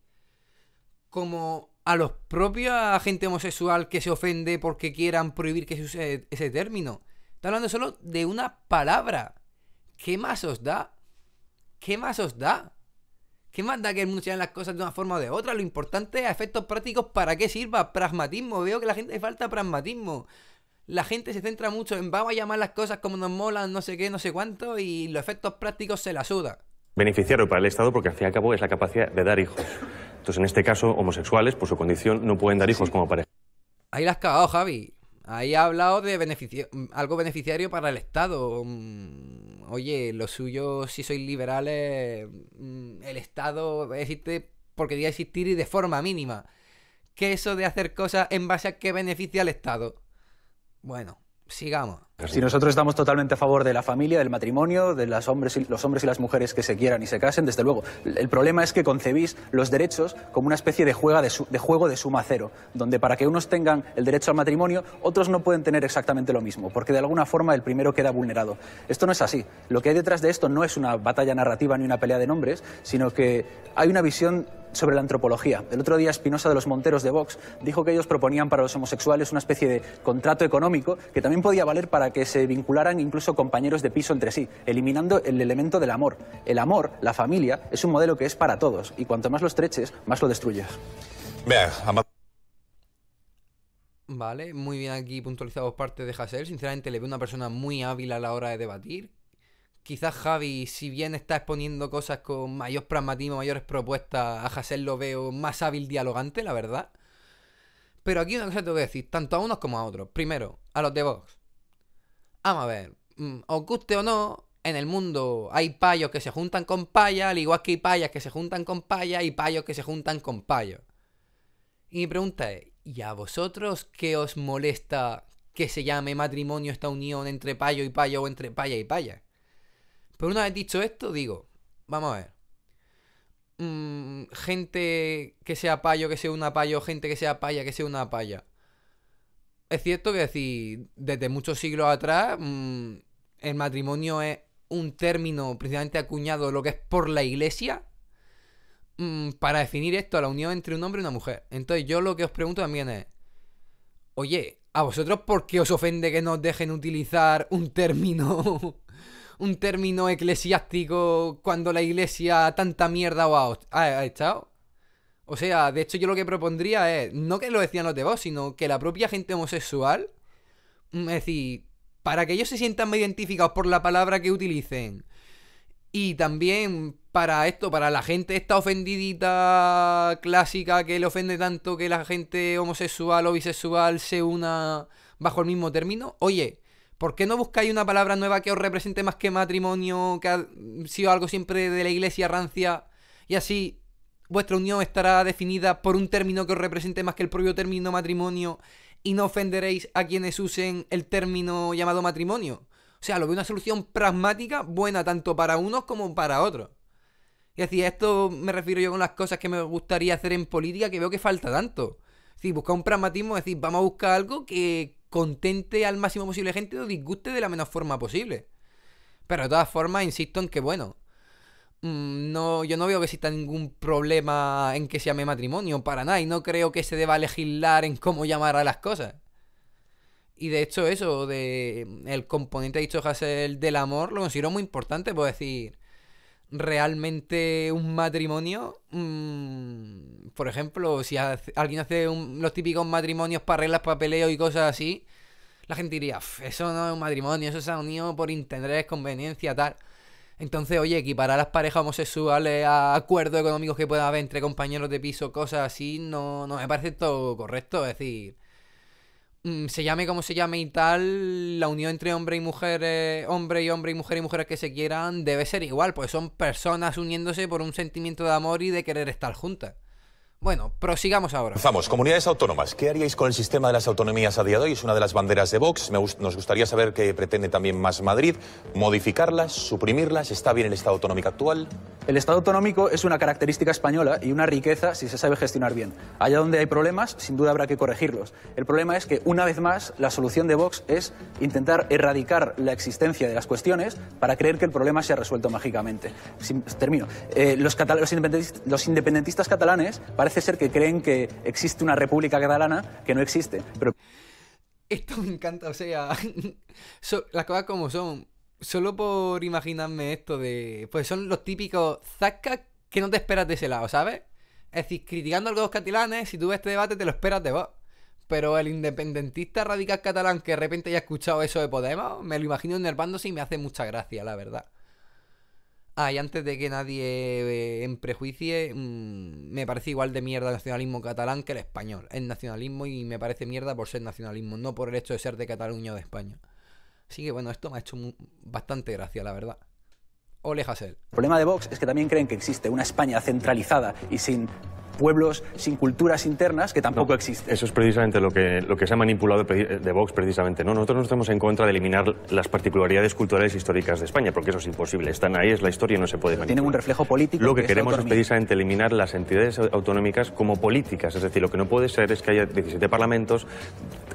como a los propios gente homosexual que se ofende porque quieran prohibir que se use ese término. Está hablando solo de una palabra. ¿Qué más os da? ¿Qué más os da? ¿Qué más da que el mundo se llame las cosas de una forma o de otra? Lo importante es a efectos prácticos para qué sirva. Pragmatismo. Veo que a la gente le falta pragmatismo. La gente se centra mucho en vamos a llamar las cosas como nos molan, no sé qué, no sé cuánto, y los efectos prácticos se la suda. beneficiario para el Estado porque al fin y al cabo es la capacidad de dar hijos. Entonces, en este caso, homosexuales, por su condición, no pueden dar hijos como pareja. Ahí la has cagado, Javi. Ahí ha hablado de algo beneficiario para el Estado. Oye, lo suyo, si sois liberales, el Estado existe porque debe existir y de forma mínima. ¿Qué eso de hacer cosas en base a que beneficia al Estado? Bueno, sigamos. Si nosotros estamos totalmente a favor de la familia, del matrimonio, de los hombres y las mujeres que se quieran y se casen, desde luego. El problema es que concebís los derechos como una especie de juego de suma cero, donde para que unos tengan el derecho al matrimonio, otros no pueden tener exactamente lo mismo, porque de alguna forma el primero queda vulnerado. Esto no es así. Lo que hay detrás de esto no es una batalla narrativa ni una pelea de nombres, sino que hay una visión sobre la antropología. El otro día Espinosa de los Monteros de Vox dijo que ellos proponían para los homosexuales una especie de contrato económico que también podía valer para que se vincularan incluso compañeros de piso entre sí, eliminando el elemento del amor. El amor, la familia, es un modelo que es para todos y cuanto más lo estreches, más lo destruyes. Vale, muy bien aquí puntualizado por parte de Hasél. Sinceramente le veo una persona muy hábil a la hora de debatir. Quizás Javi, si bien está exponiendo cosas con mayor pragmatismo, mayores propuestas, a Hasél lo veo más hábil dialogante, la verdad. Pero aquí una cosa tengo que decir, tanto a unos como a otros. Primero, a los de Vox. Vamos a ver, os guste o no, en el mundo hay payos que se juntan con payas, al igual que hay payas que se juntan con payas y payos que se juntan con payos. Y mi pregunta es, ¿y a vosotros qué os molesta que se llame matrimonio esta unión entre payo y payo o entre paya y paya? Pero una vez dicho esto, digo, vamos a ver. Gente que sea payo, que sea una payo, gente que sea paya, que sea una paya. Es cierto que decir, desde muchos siglos atrás, el matrimonio es un término principalmente acuñado lo que es por la Iglesia para definir esto, la unión entre un hombre y una mujer. Entonces yo lo que os pregunto también es, oye, ¿a vosotros por qué os ofende que nos dejen utilizar un término un término eclesiástico cuando la Iglesia tanta mierda os ha echado? O sea, de hecho yo lo que propondría es, no que lo decían los de Vox, sino que la propia gente homosexual, es decir, para que ellos se sientan más identificados por la palabra que utilicen, y también para esto, para la gente esta ofendidita clásica que le ofende tanto que la gente homosexual o bisexual se una bajo el mismo término, oye, ¿por qué no buscáis una palabra nueva que os represente más que matrimonio, que ha sido algo siempre de la Iglesia rancia, y así vuestra unión estará definida por un término que os represente más que el propio término matrimonio y no ofenderéis a quienes usen el término llamado matrimonio? O sea, lo veo una solución pragmática buena tanto para unos como para otros. Y así, esto me refiero yo con las cosas que me gustaría hacer en política, que veo que falta tanto. Es decir, buscar un pragmatismo, es decir, vamos a buscar algo que contente al máximo posible gente o disguste de la menor forma posible. Pero de todas formas, insisto en que, bueno, no, yo no veo que exista ningún problema en que se llame matrimonio, para nada, y no creo que se deba legislar en cómo llamar a las cosas. Y de hecho eso, el componente, ha dicho Hasél, del amor, lo considero muy importante, por decir, realmente un matrimonio, por ejemplo, si alguien hace los típicos matrimonios para reglas, papeleo y cosas así, la gente diría, eso no es un matrimonio, eso se ha unido por interés, conveniencia, tal. Entonces, oye, equiparar a las parejas homosexuales a acuerdos económicos que pueda haber entre compañeros de piso, cosas así, no me parece todo correcto. Es decir, se llame como se llame y tal, la unión entre hombre y mujeres, hombre y hombre y mujeres que se quieran, debe ser igual, pues son personas uniéndose por un sentimiento de amor y de querer estar juntas. Bueno, prosigamos ahora. Vamos, comunidades autónomas. ¿Qué haríais con el sistema de las autonomías a día de hoy? Es una de las banderas de Vox. Nos gustaría saber qué pretende también Más Madrid. ¿Modificarlas? ¿Suprimirlas? ¿Está bien el Estado autonómico actual? El Estado autonómico es una característica española y una riqueza si se sabe gestionar bien. Allá donde hay problemas, sin duda habrá que corregirlos. El problema es que, una vez más, la solución de Vox es intentar erradicar la existencia de las cuestiones para creer que el problema se ha resuelto mágicamente. Termino. Los independentistas catalanes parece ser que creen que existe una república catalana que no existe. Pero... Esto me encanta, o sea, las cosas como son. Solo por imaginarme esto de... Pues son los típicos zascas que no te esperas de ese lado, ¿sabes? Es decir, criticando a los catalanes, si tú ves este debate te lo esperas de vos. Pero el independentista radical catalán que de repente haya escuchado eso de Podemos, me lo imagino enervándose y me hace mucha gracia, la verdad. Y antes de que nadie en prejuicie, me parece igual de mierda el nacionalismo catalán que el español. Es nacionalismo y me parece mierda por ser nacionalismo, no por el hecho de ser de Cataluña o de España. Así que bueno, esto me ha hecho bastante gracia, la verdad. Ole, Hasél. El problema de Vox es que también creen que existe una España centralizada y sin pueblos, sin culturas internas, que tampoco existe. Eso es precisamente lo que se ha manipulado de Vox, precisamente. ¿No? Nosotros no estamos en contra de eliminar las particularidades culturales e históricas de España, porque eso es imposible. Están ahí, es la historia y no se puede manipular. Tienen un reflejo político. Lo que queremos es precisamente eliminar las entidades autonómicas como políticas. Es decir, lo que no puede ser es que haya 17 parlamentos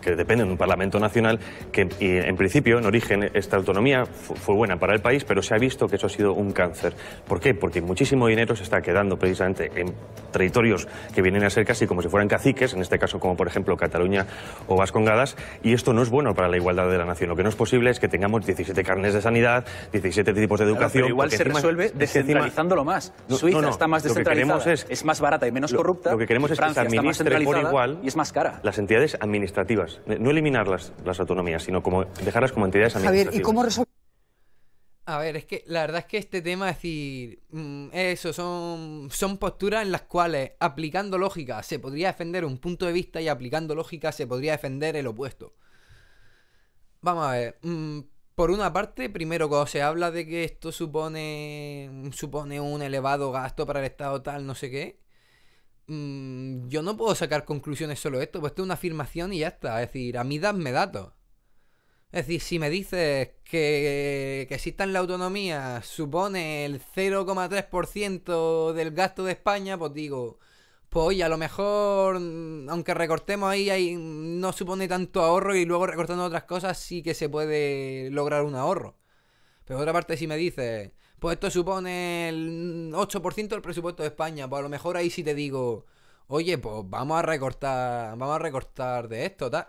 que dependen de un parlamento nacional que, en principio, en origen, esta autonomía fue buena para el país, pero se ha visto que eso ha sido un cáncer. ¿Por qué? Porque muchísimo dinero se está quedando precisamente en territorios que vienen a ser casi como si fueran caciques, en este caso como por ejemplo Cataluña o Vascongadas, y esto no es bueno para la igualdad de la nación. Lo que no es posible es que tengamos 17 carnes de sanidad, 17 tipos de educación... Pero igual se resuelve descentralizándolo más. Suiza está más descentralizada, es más barata y menos corrupta. Lo que queremos es que se administre por igual y es más cara. Las entidades administrativas. No eliminar las autonomías, sino como dejarlas como entidades administrativas. Javier, ¿y cómo resolver? A ver, es que la verdad es que este tema, es decir, eso, son posturas en las cuales aplicando lógica se podría defender un punto de vista y aplicando lógica se podría defender el opuesto. Vamos a ver, por una parte, primero cuando se habla de que esto supone un elevado gasto para el Estado tal, no sé qué, yo no puedo sacar conclusiones solo de esto, pues esto es una afirmación y ya está, es decir, a mí dadme datos. Es decir, si me dices que exista en la autonomía supone el 0,3% del gasto de España, pues digo, pues oye, a lo mejor, aunque recortemos ahí no supone tanto ahorro y luego recortando otras cosas sí que se puede lograr un ahorro. Pero por otra parte, si me dices, pues esto supone el 8% del presupuesto de España, pues a lo mejor ahí sí te digo, oye, pues vamos a recortar de esto, tal.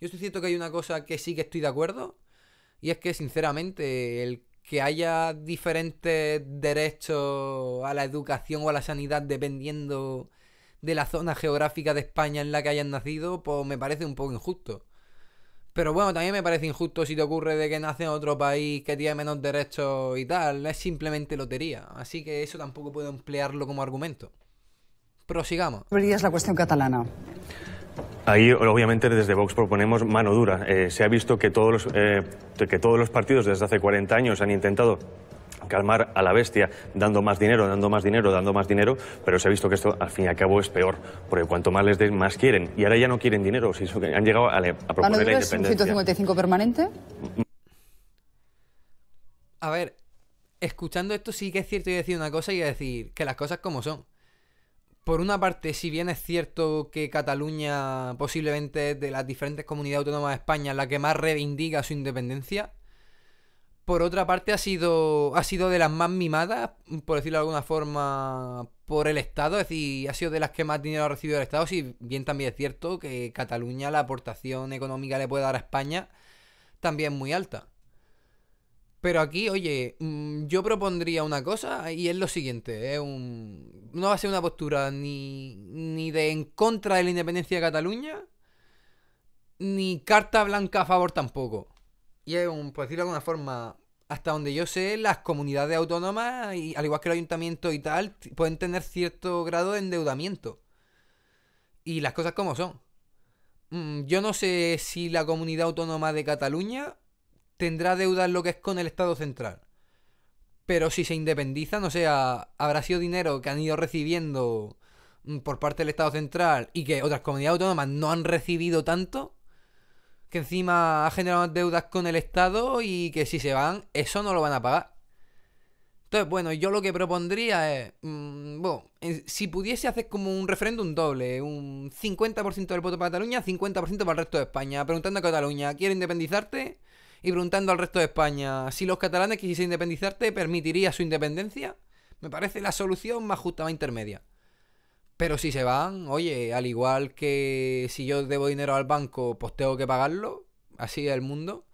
Yo estoy cierto que hay una cosa que sí que estoy de acuerdo, y es que sinceramente el que haya diferentes derechos a la educación o a la sanidad dependiendo de la zona geográfica de España en la que hayan nacido, pues me parece un poco injusto. Pero bueno, también me parece injusto si te ocurre de que nace en otro país que tiene menos derechos y tal, es simplemente lotería, así que eso tampoco puedo emplearlo como argumento. Prosigamos. ¿Verías la cuestión catalana? Ahí, obviamente, desde Vox proponemos mano dura. Se ha visto que todos los partidos desde hace 40 años han intentado calmar a la bestia dando más dinero, pero se ha visto que esto al fin y al cabo es peor, porque cuanto más les den, más quieren. Y ahora ya no quieren dinero, si han llegado a proponer la independencia. ¿Un 155 permanente? A ver, escuchando esto sí que es cierto y decir una cosa y decir que las cosas como son. Por una parte, si bien es cierto que Cataluña posiblemente es de las diferentes comunidades autónomas de España la que más reivindica su independencia, por otra parte ha sido de las más mimadas, por decirlo de alguna forma, por el Estado, es decir, ha sido de las que más dinero ha recibido el Estado, si bien también es cierto que Cataluña la aportación económica le puede dar a España también es muy alta. Pero aquí, oye, yo propondría una cosa y es lo siguiente, no va a ser una postura ni de en contra de la independencia de Cataluña, ni carta blanca a favor tampoco. Y es por decirlo de alguna forma, hasta donde yo sé, las comunidades autónomas, y al igual que los ayuntamientos y tal, pueden tener cierto grado de endeudamiento. Y las cosas como son. Yo no sé si la comunidad autónoma de Cataluña tendrá deudas lo que es con el Estado central. Pero si se independizan, o sea, habrá sido dinero que han ido recibiendo por parte del Estado central y que otras comunidades autónomas no han recibido tanto, que encima ha generado deudas con el Estado y que si se van, eso no lo van a pagar. Entonces, bueno, yo lo que propondría es, bueno, si pudiese hacer como un referéndum doble, un 50% del voto para Cataluña, 50% para el resto de España, preguntando a Cataluña, ¿quiere independizarte? Y preguntando al resto de España, si los catalanes quisiesen independizarte, ¿permitiría su independencia? Me parece la solución más justa, más intermedia. Pero si se van, oye, al igual que si yo debo dinero al banco, pues tengo que pagarlo, así es el mundo.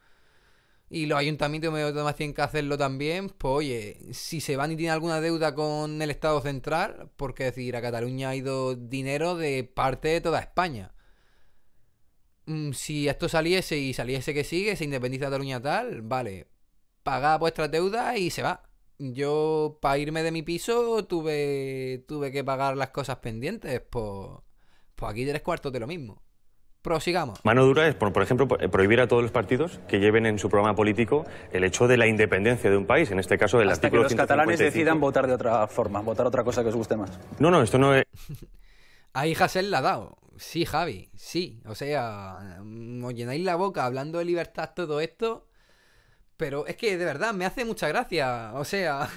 Y los ayuntamientos y demás tienen que hacerlo también. Pues oye, si se van y tienen alguna deuda con el Estado central, porque decir, a Cataluña ha ido dinero de parte de toda España. Si esto saliese y saliese que sigue, se independiza Cataluña tal, vale, paga vuestras deudas y se va. Yo, para irme de mi piso, tuve que pagar las cosas pendientes. Pues aquí 3/4 de lo mismo. Prosigamos. Mano dura es, por ejemplo, prohibir a todos los partidos que lleven en su programa político el hecho de la independencia de un país, en este caso el hasta artículo 155. Hasta que los catalanes decidan votar de otra forma, votar otra cosa que os guste más. No, esto no es... Ahí Hasél la ha dado. Sí, Javi, sí. O sea, os llenáis la boca hablando de libertad todo esto, pero es que de verdad me hace mucha gracia. O sea...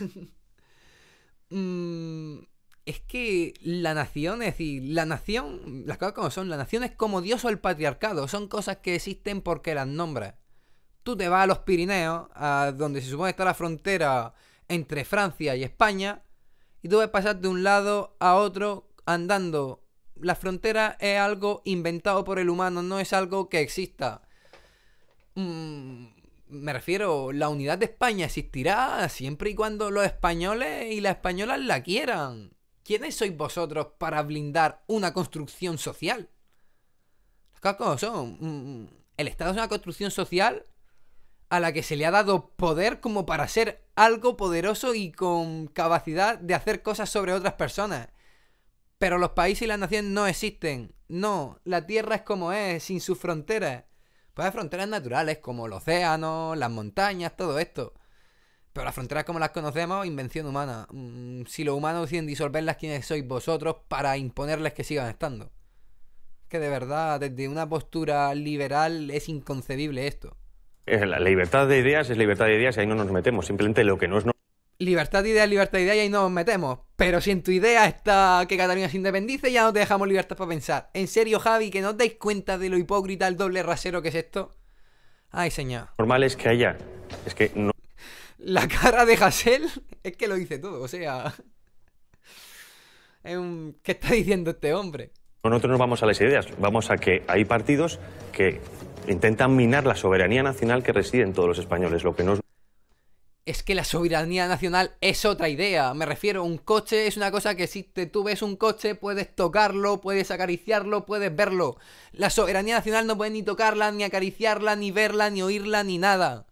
Es que la nación, es decir, la nación, las cosas como son, la nación es como Dios o el patriarcado, son cosas que existen porque las nombras. Tú te vas a los Pirineos, a donde se supone está la frontera entre Francia y España, y tú vas a pasar de un lado a otro andando. La frontera es algo inventado por el humano, no es algo que exista. Me refiero, la unidad de España existirá siempre y cuando los españoles y las españolas la quieran. ¿Quiénes sois vosotros para blindar una construcción social? Las cosas como son. El Estado es una construcción social a la que se le ha dado poder como para ser algo poderoso y con capacidad de hacer cosas sobre otras personas. Pero los países y las naciones no existen. No, la tierra es como es, sin sus fronteras. Pues hay fronteras naturales como el océano, las montañas, todo esto. Pero las fronteras como las conocemos, invención humana. Si los humanos deciden disolverlas, ¿quiénes sois vosotros para imponerles que sigan estando? Que de verdad, desde una postura liberal es inconcebible esto. La libertad de ideas es libertad de ideas y ahí no nos metemos. Simplemente lo que no es... Libertad de ideas y ahí no nos metemos. Pero si en tu idea está que Cataluña se independice, ya no te dejamos libertad para pensar. En serio, Javi, que no os dais cuenta de lo hipócrita, el doble rasero que es esto. Ay, señor. Normal es que haya... Es que no... La cara de Hasél es que lo dice todo, o sea... ¿Qué está diciendo este hombre? Nosotros no vamos a las ideas, vamos a que hay partidos que intentan minar la soberanía nacional que reside en todos los españoles, lo que no... Es que la soberanía nacional es otra idea. Me refiero, un coche es una cosa que existe. Tú ves un coche, puedes tocarlo, puedes acariciarlo, puedes verlo. La soberanía nacional no puedes ni tocarla, ni acariciarla, ni verla, ni oírla, ni nada.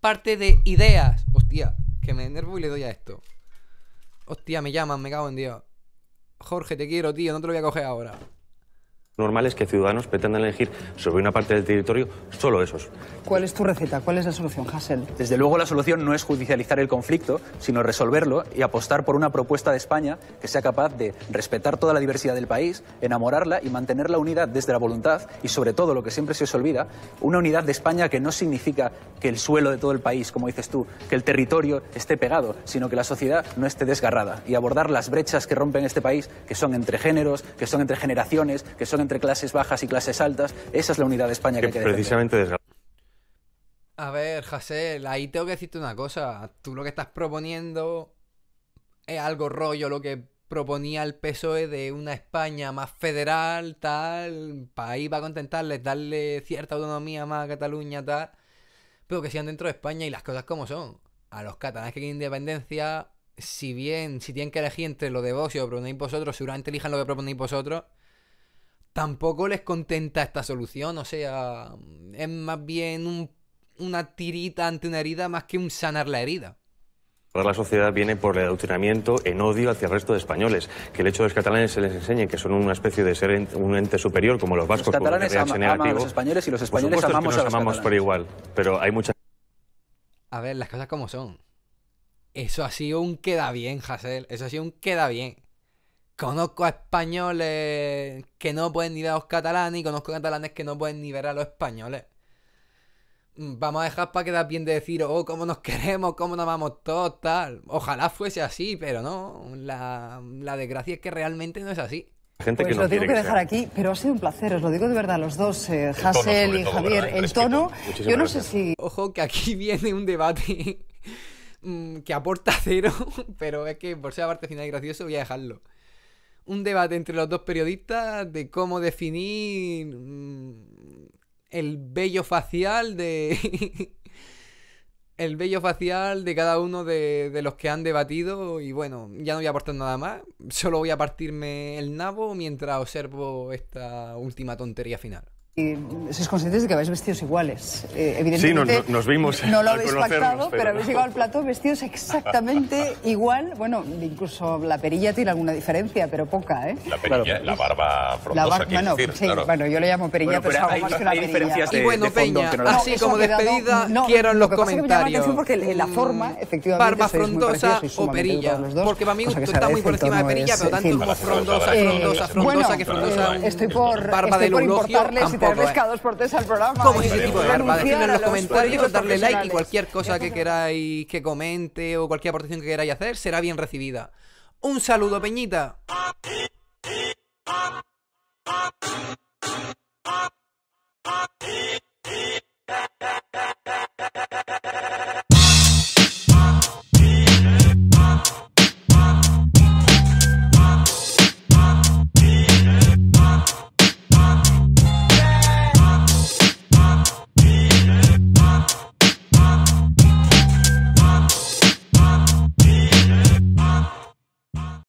Parte de ideas. Hostia, que me enervo y le doy a esto. Hostia, me llaman, me cago en Dios. Jorge, te quiero, tío, no te lo voy a coger ahora. Normal es que ciudadanos pretendan elegir sobre una parte del territorio solo esos. ¿Cuál es tu receta? ¿Cuál es la solución, Hasél? Desde luego la solución no es judicializar el conflicto, sino resolverlo y apostar por una propuesta de España que sea capaz de respetar toda la diversidad del país, enamorarla y mantener la unidad desde la voluntad y sobre todo, lo que siempre se os olvida, una unidad de España que no significa que el suelo de todo el país, como dices tú, que el territorio esté pegado, sino que la sociedad no esté desgarrada y abordar las brechas que rompen este país, que son entre géneros, que son entre generaciones, que son entre clases bajas y clases altas. Esa es la unidad de España que hay que defender. Precisamente desgarrada. A ver, Hasél, ahí tengo que decirte una cosa. Tú lo que estás proponiendo es algo rollo lo que proponía el PSOE de una España más federal, tal, ahí va a contentarles, darle cierta autonomía más a Cataluña, tal, pero que sean dentro de España y las cosas como son. A los catalanes que quieren independencia, si tienen que elegir entre lo de Vox y lo que proponéis vosotros, seguramente elijan lo que proponéis vosotros. Tampoco les contenta esta solución, o sea, es más bien una tirita ante una herida más que un sanar la herida. La sociedad viene por el adoctrinamiento en odio hacia el resto de españoles. Que el hecho de que los catalanes se les enseñe que son una especie de ser un ente superior, como los vascos, los catalanes aman a los españoles y los españoles amamos a los amamos por igual, pero hay mucha... A ver, las cosas como son. Eso ha sido un queda bien, Hasél. Eso ha sido un queda bien. Conozco a españoles que no pueden ni ver a los catalanes y conozco a catalanes que no pueden ni ver a los españoles. Vamos a dejar para quedar bien de decir, oh, cómo nos queremos, cómo nos amamos todos, tal. Ojalá fuese así, pero no. La desgracia es que realmente no es así. Gente pues que no lo tengo que dejar aquí, pero ha sido un placer, os lo digo de verdad, los dos, Hasél y Javier, el tono. Yo no sé si... Ojo, que aquí viene un debate que aporta cero, pero es que por ser la parte final y gracioso voy a dejarlo. Un debate entre los dos periodistas de cómo definir el vello facial de el vello facial de cada uno de los que han debatido. Y bueno, ya no voy a aportar nada más, solo voy a partirme el nabo mientras observo esta última tontería final. Y sois conscientes de que vais vestidos iguales. Evidentemente, sí, nos vimos. No lo habéis pactado, pero habéis llegado al plató vestidos exactamente igual. Bueno, incluso la perilla tiene alguna diferencia, pero poca, ¿eh? La perilla, claro, la barba frondosa, bueno, decir, sí, claro. Bueno, yo le llamo perilla, pero es algo más que una perilla. Diferencias de, y bueno, de fondo, Peña, que no así como despedida, quiero en los comentarios. Porque la forma, efectivamente, barba frondosa o perilla. Porque para mí gusto está muy por encima de perilla, pero tanto como frondosa, que frondosa. Estoy por importarles y tener pescados por al programa. ¿Cómo es ese tipo de barba? Dejadme en los comentarios, darle like y cualquier cosa que queráis que comente o cualquier aportación que queráis hacer será bien recibida. Un saludo, Peñita.